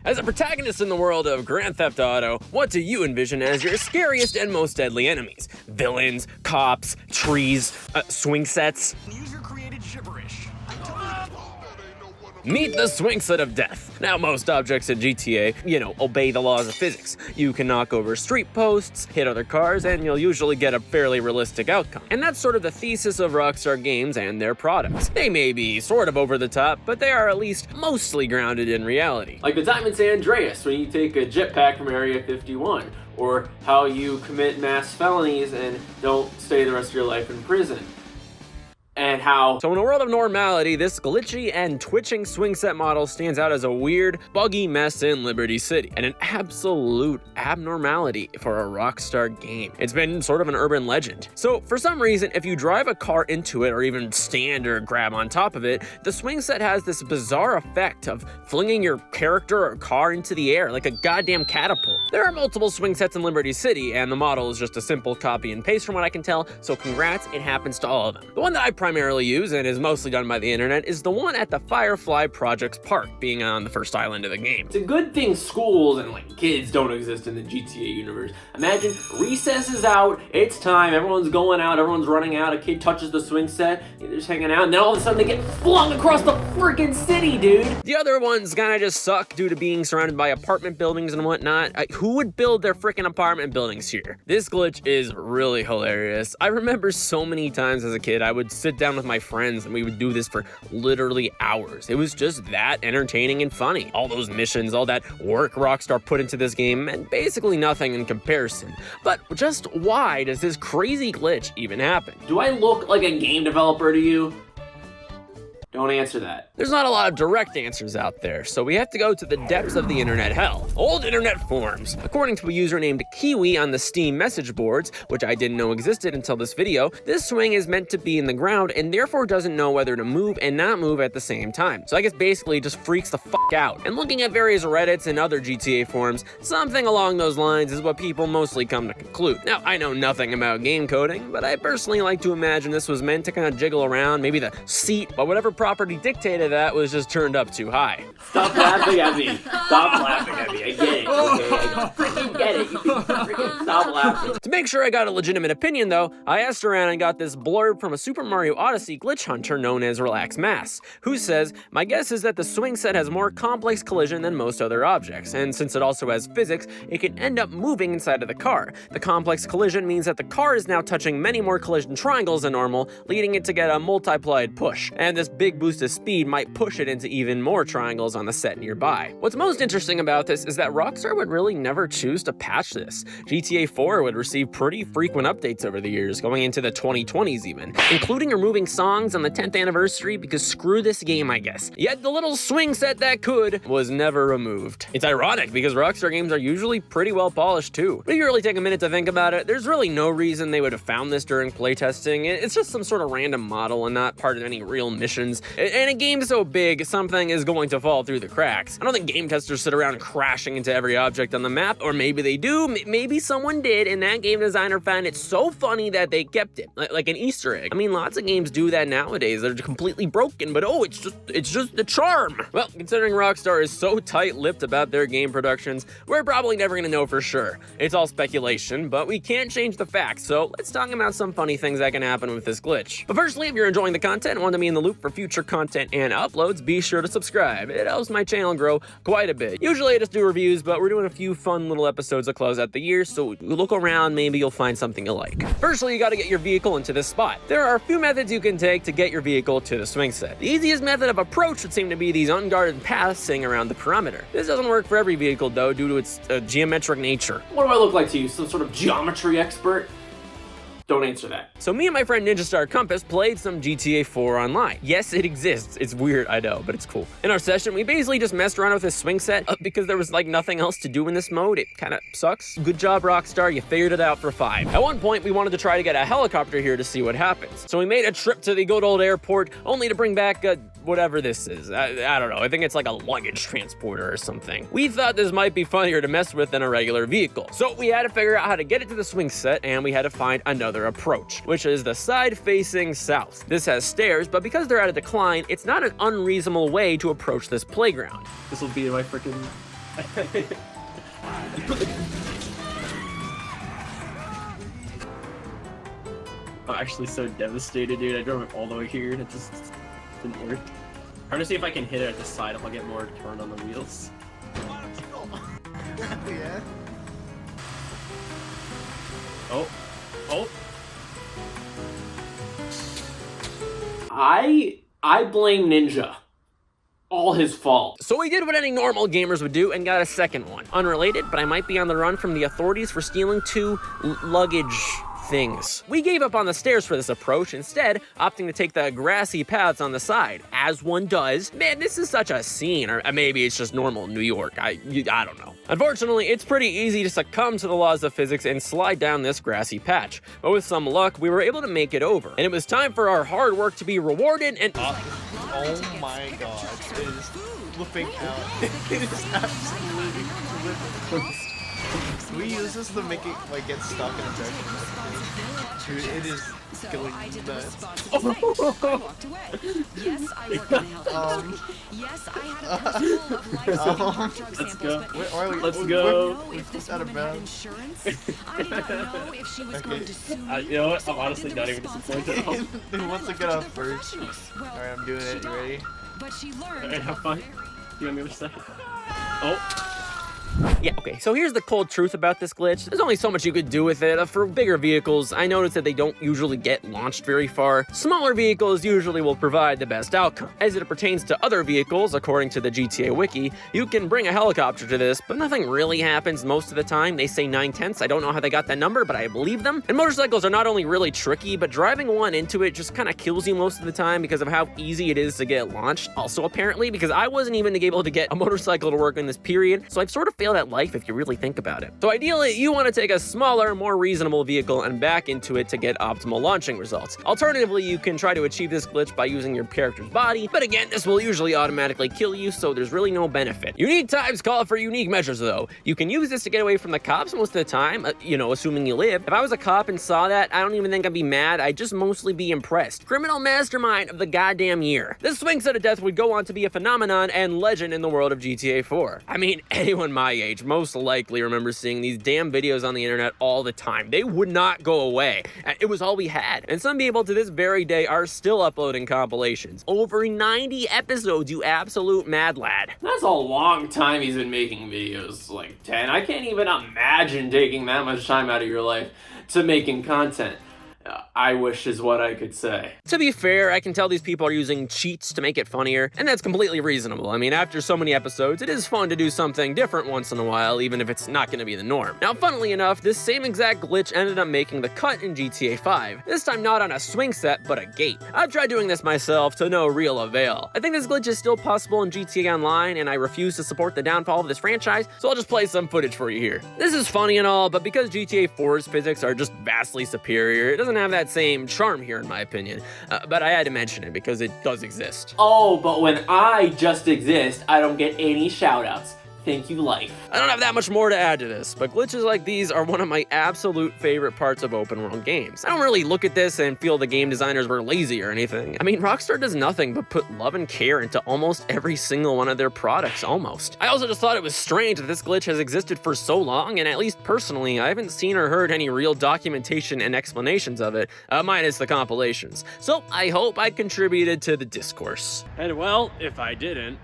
As a protagonist in the world of Grand Theft Auto, what do you envision as your scariest and most deadly enemies? Villains, cops, trees, swing sets? Use your created gibberish. Meet the Swingset of Death. Now, most objects in GTA, obey the laws of physics. You can knock over street posts, hit other cars, and you'll usually get a fairly realistic outcome. And that's sort of the thesis of Rockstar games and their products. They may be sort of over the top, but they are at least mostly grounded in reality. Like the time in San Andreas when you take a jetpack from Area 51, or how you commit mass felonies and don't stay the rest of your life in prison. And how... So in a world of normality, this glitchy and twitching swing set model stands out as a weird, buggy mess in Liberty City, and an absolute abnormality for a Rockstar game. It's been sort of an urban legend. So for some reason, if you drive a car into it or even stand or grab on top of it, the swing set has this bizarre effect of flinging your character or car into the air like a goddamn catapult. There are multiple swing sets in Liberty City, and the model is just a simple copy and paste from what I can tell, so congrats, it happens to all of them. The one that I primarily use, and is mostly done by the internet, is the one at the Firefly Project's park, being on the first island of the game. It's a good thing schools and kids don't exist in the GTA universe. Imagine recess is out, it's time, everyone's going out, everyone's running out, a kid touches the swing set, they're just hanging out, and then all of a sudden they get flung across the freaking city, dude! The other ones kinda just suck due to being surrounded by apartment buildings and whatnot. Who would build their freaking apartment buildings here? This glitch is really hilarious. I remember so many times as a kid I would sit down with my friends and we would do this for literally hours. It was just that entertaining and funny. All those missions, all that work Rockstar put into this game meant basically nothing in comparison. But just why does this crazy glitch even happen? Do I look like a game developer to you? Don't answer that. There's not a lot of direct answers out there, so we have to go to the depths of the internet hell. Old internet forums. According to a user named Kiwi on the Steam message boards, which I didn't know existed until this video, this swing is meant to be in the ground and therefore doesn't know whether to move and not move at the same time. So I guess basically it just freaks the fuck out. And looking at various Reddits and other GTA forums, something along those lines is what people mostly come to conclude. Now, I know nothing about game coding, but I personally like to imagine this was meant to kind of jiggle around, maybe the seat, but whatever property dictated that was just turned up too high. Stop laughing at me. Stop laughing at me. I get it, okay? I freaking get it. You can freaking stop laughing. To make sure I got a legitimate opinion, though, I asked around and got this blurb from a Super Mario Odyssey glitch hunter known as RelaxMas, who says, "My guess is that the swing set has more complex collision than most other objects, and since it also has physics, it can end up moving inside of the car. The complex collision means that the car is now touching many more collision triangles than normal, leading it to get a multiplied push, and this big boost of speed might push it into even more triangles on the set nearby." What's most interesting about this is that Rockstar would really never choose to patch this. GTA 4 would receive pretty frequent updates over the years, going into the 2020s even, including removing songs on the 10th anniversary because screw this game, I guess. Yet the little swing set that could was never removed. It's ironic because Rockstar games are usually pretty well polished too. But if you really take a minute to think about it, there's really no reason they would have found this during playtesting. It's just some sort of random model and not part of any real missions. And a game so big, something is going to fall through the cracks. I don't think game testers sit around crashing into every object on the map, or maybe they do, maybe someone did, and that game designer found it so funny that they kept it, like an Easter egg. I mean, lots of games do that nowadays. They're completely broken, but oh, it's just the charm. Well, considering Rockstar is so tight-lipped about their game productions, we're probably never gonna know for sure. It's all speculation, but we can't change the facts, so let's talk about some funny things that can happen with this glitch. But firstly, if you're enjoying the content and want to be in the loop for future content and uploads, be sure to subscribe. It helps my channel grow quite a bit. Usually I just do reviews, but we're doing a few fun little episodes to close out the year, so look around, maybe you'll find something you like. Firstly, you gotta get your vehicle into this spot. There are a few methods you can take to get your vehicle to the swing set. The easiest method of approach would seem to be these unguarded paths around the perimeter. This doesn't work for every vehicle though, due to its geometric nature. What do I look like to you? Some sort of geometry expert? Don't answer that. So me and my friend JeffCompass played some GTA 4 online. Yes, it exists. It's weird, I know, but it's cool. In our session, we basically just messed around with this swing set because there was nothing else to do in this mode. It kind of sucks. Good job, Rockstar. You figured it out for 5. At one point, we wanted to try to get a helicopter here to see what happens. So we made a trip to the good old airport, only to bring back whatever this is. I don't know. I think it's like a luggage transporter or something. We thought this might be funnier to mess with than a regular vehicle. So we had to figure out how to get it to the swing set, and we had to find another approach, which is the side facing south. This has stairs, but because they're at a decline, it's not an unreasonable way to approach this playground. This will be my freaking I'm actually so devastated, dude. I drove it all the way here and it just didn't work. Trying to see if I can hit it at the side if I get more turn on the wheels. Yeah. Oh. Oh. I blame Ninja. All his fault. So we did what any normal gamers would do and got a second one. Unrelated, but I might be on the run from the authorities for stealing 2 luggage things. We gave up on the stairs for this approach, instead opting to take the grassy paths on the side, as one does. Man, this is such a scene, or maybe it's just normal New York, I don't know. Unfortunately, it's pretty easy to succumb to the laws of physics and slide down this grassy patch, but with some luck, we were able to make it over, and it was time for our hard work to be rewarded and Oh my god, it is flipping out. It is absolutely flipping. Can we use this to make it like get stuck in a direction? Dude, it is going nuts. Yes, I work in the health industry. Yes, I had a purse full of life-saving drug Let's samples, go. but Let's I go. don't know if this woman had insurance. I did not know if she was going to sue me. You know what? So I'm I honestly did the not even disappointed at all. Who wants to get off first? Well, Alright, I'm doing she it. You died, ready? But she learned Alright, have a fun. very- You want me to second? Oh. yeah, okay, so here's the cold truth about this glitch. There's only so much you could do with it. For bigger vehicles, I noticed that they don't usually get launched very far. Smaller vehicles usually will provide the best outcome. As it pertains to other vehicles, according to the GTA wiki, you can bring a helicopter to this, but nothing really happens most of the time. They say 9/10. I don't know how they got that number, but I believe them. And motorcycles are not only really tricky, but driving one into it just kind of kills you most of the time because of how easy it is to get launched. Also, apparently, because I wasn't even able to get a motorcycle to work in this period, so I've sort of failed at life if you really think about it. So ideally, you want to take a smaller, more reasonable vehicle and back into it to get optimal launching results. Alternatively, you can try to achieve this glitch by using your character's body, but again, this will usually automatically kill you, so there's really no benefit. Unique times call for unique measures though. You can use this to get away from the cops most of the time, assuming you live. If I was a cop and saw that, I don't even think I'd be mad, I'd just mostly be impressed. Criminal mastermind of the goddamn year. This Swingset of Death would go on to be a phenomenon and legend in the world of GTA 4. I mean, anyone my age most likely remembers seeing these damn videos on the internet all the time. They would not go away. It was all we had. And some people to this very day are still uploading compilations. Over 90 episodes, you absolute mad lad. That's a long time he's been making videos, like 10. I can't even imagine taking that much time out of your life to making content. I wish is what I could say. To be fair, I can tell these people are using cheats to make it funnier, and that's completely reasonable. I mean, after so many episodes, it is fun to do something different once in a while, even if it's not going to be the norm. Now, funnily enough, this same exact glitch ended up making the cut in GTA 5. This time not on a swing set, but a gate. I've tried doing this myself to no real avail. I think this glitch is still possible in GTA Online, and I refuse to support the downfall of this franchise, so I'll just play some footage for you here. This is funny and all, but because GTA 4's physics are just vastly superior, it doesn't have that same charm here in my opinion, but I had to mention it because it does exist. Oh, but when I just exist, I don't get any shoutouts. Thank you, life. I don't have that much more to add to this, but glitches like these are one of my absolute favorite parts of open world games. I don't really look at this and feel the game designers were lazy or anything. I mean, Rockstar does nothing but put love and care into almost every single one of their products, almost. I also just thought it was strange that this glitch has existed for so long, and at least personally, I haven't seen or heard any real documentation and explanations of it, minus the compilations. So I hope I contributed to the discourse. And well, if I didn't,